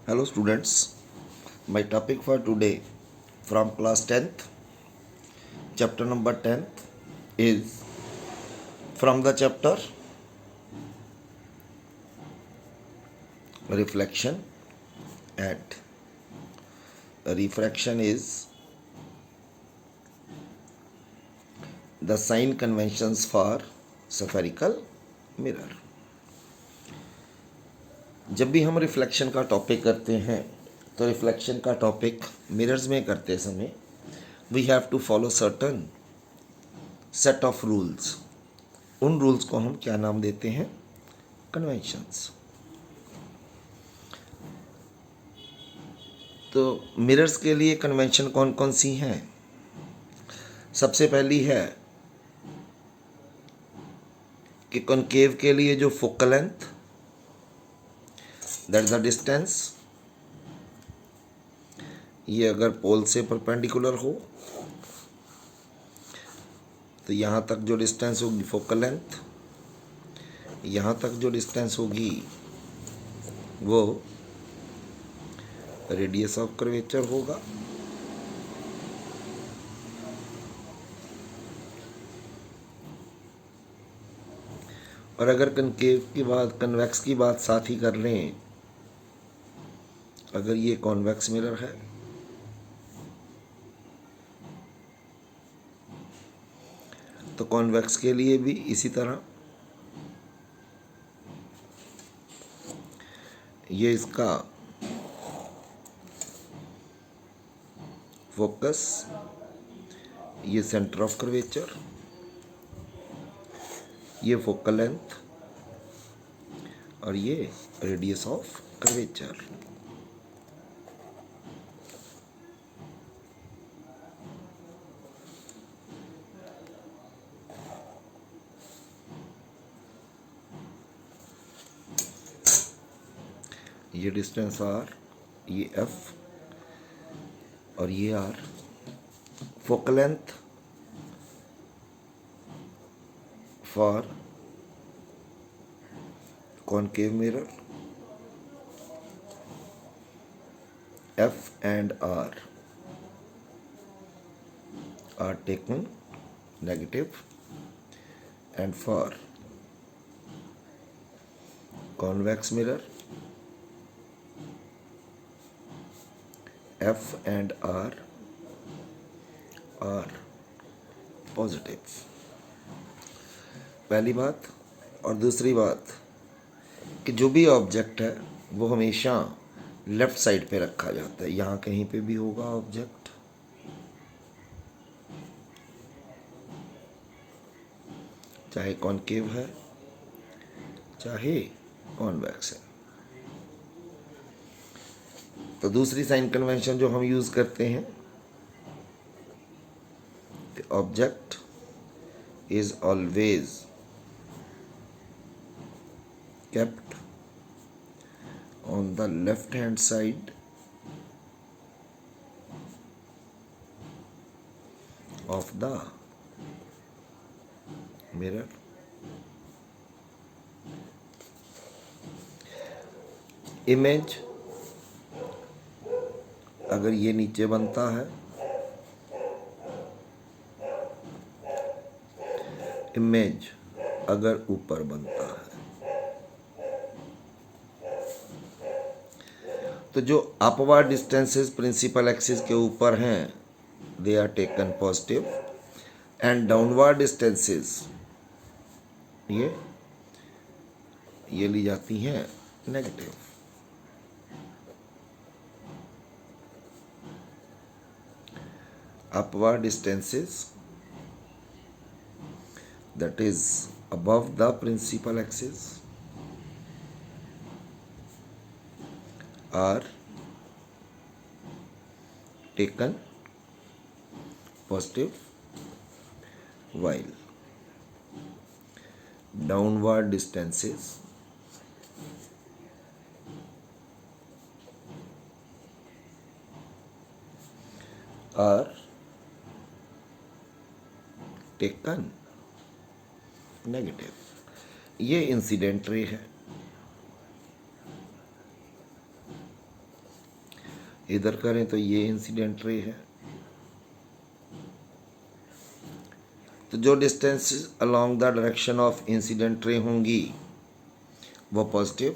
Hello students, my topic for today from class 10th, chapter number 10 is from the chapter reflection and refraction is the sign conventions for spherical mirror. जब भी हम reflection का topic करते हैं तो reflection का topic mirrors में करते समय we have to follow certain set of rules. उन रूल्स को हम क्या नाम देते हैं? कन्वेंशंस. तो मिरर्स के लिए कन्वेंशन कौन कौन सी हैं? सबसे पहली है कि कॉनकेव के लिए जो focal length that is the distance, ये अगर पोल से परपेंडिकुलर हो तो यहाँ तक जो डिस्टेंस होगी फोकल लेंथ, यहाँ तक जो डिस्टेंस होगी वो रेडियस ऑफ कर्वेचर होगा. और अगर कनकेव की बात, कन्वेक्स की बात साथ ही कर लें, अगर ये कॉन्वेक्स मिरर है तो कॉन्वेक्स के लिए भी इसी तरह ये इसका फोकस, ये सेंटर ऑफ कर्वेचर, ये फोकल लेंथ और ये रेडियस ऑफ कर्वेचर. ये डिस्टेंस आर, ये एफ और ये R. Focal length for concave mirror, F and R are taken negative, and for convex mirror, F and R are positive. पहली बात. और दूसरी बात कि जो भी ऑब्जेक्ट है वो हमेशा लेफ्ट साइड पे रखा जाता है. यहाँ कहीं पे भी होगा ऑब्जेक्ट, चाहे कॉनकेव है चाहे कॉन्वेक्स है. तो दूसरी साइन कन्वेंशन जो हम यूज करते हैं, object is always kept on the left hand side of the mirror. Image अगर ये नीचे बनता है, इमेज अगर ऊपर बनता है, तो जो अपवर्ड डिस्टेंसेस प्रिंसिपल एक्सिस के ऊपर हैं they are taken positive, and downward distances ये ली जाती हैं negative. Upward distances that is above the principal axis are taken positive, while downward distances are taken negative. ये इंसिडेंट रे है. इधर करें तो ये इंसिडेंट रे है। तो जो distance along the direction of incident ray होंगी वो पॉजिटिव,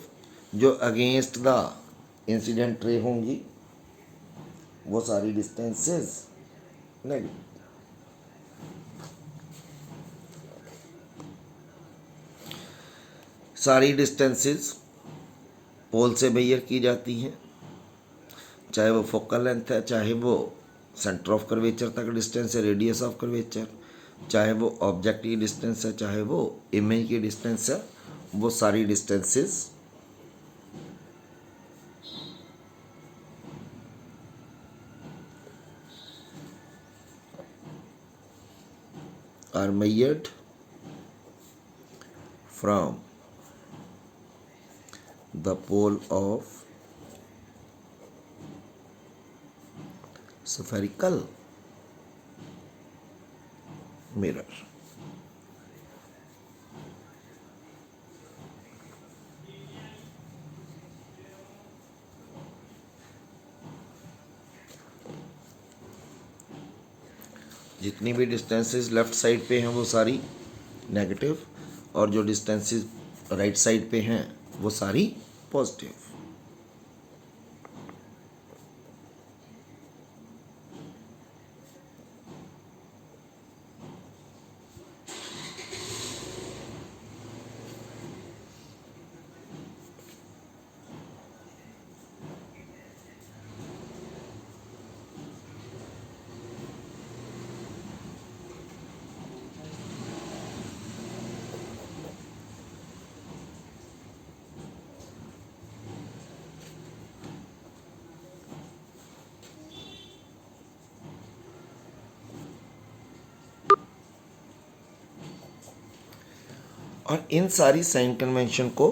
जो अगेंस्ट द इंसिडेंट रे होंगी वो सारी डिस्टेंसेस नेगेटिव। सारी डिस्टेंसेस पोल से मेजर की जाती हैं, चाहे वो फोकल लेंथ है, चाहे वो सेंटर ऑफ कर्वेचर तक डिस्टेंस है, रेडियस ऑफ कर्वेचर, चाहे वो ऑब्जेक्ट की डिस्टेंस है, चाहे वो इमेज की डिस्टेंस है, वो सारी distances are measured from the pole of spherical mirror. जितनी भी डिस्टेंसेस लेफ्ट साइड पे हैं वो सारी नेगेटिव, और जो डिस्टेंसेस राइट साइड पे हैं वो सारी पॉजिटिव। और इन सारी साइन कन्वेंशन को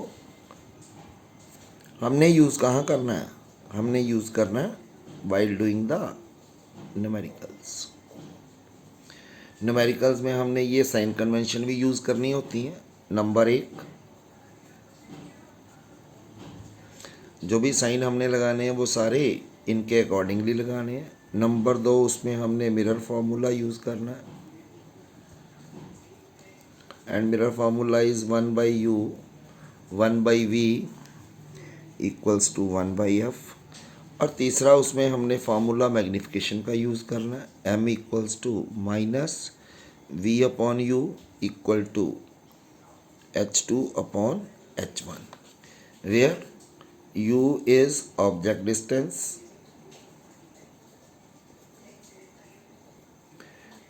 हमने यूज़ कहाँ करना है? हमने यूज़ करना है while doing the numericals. Numericals में हमने ये साइन कन्वेंशन भी यूज़ करनी होती हैं। नंबर 1, जो भी साइन हमने लगाने हैं वो सारे इनके अकॉर्डिंगली लगाने हैं। नंबर 2, उसमें हमने मिरर फार्मूला यूज़ करना है, and mirror formula is 1/u 1/v equals to 1/f। और तीसरा, उसमें हमने फार्मूला मैग्नीफिकेशन का यूज़ करना है, m equals to -v/u equal to h2/h1, where u is object distance,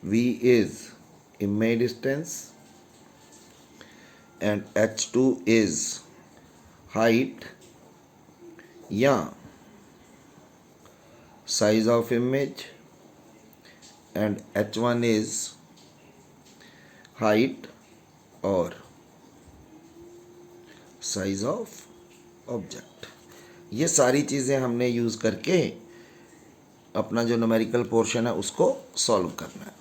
v is image distance, and h2 is height या size of image, and h1 is height और size of object। ये सारी चीज़ें हमने use करके अपना जो numerical portion है उसको सॉल्व करना है।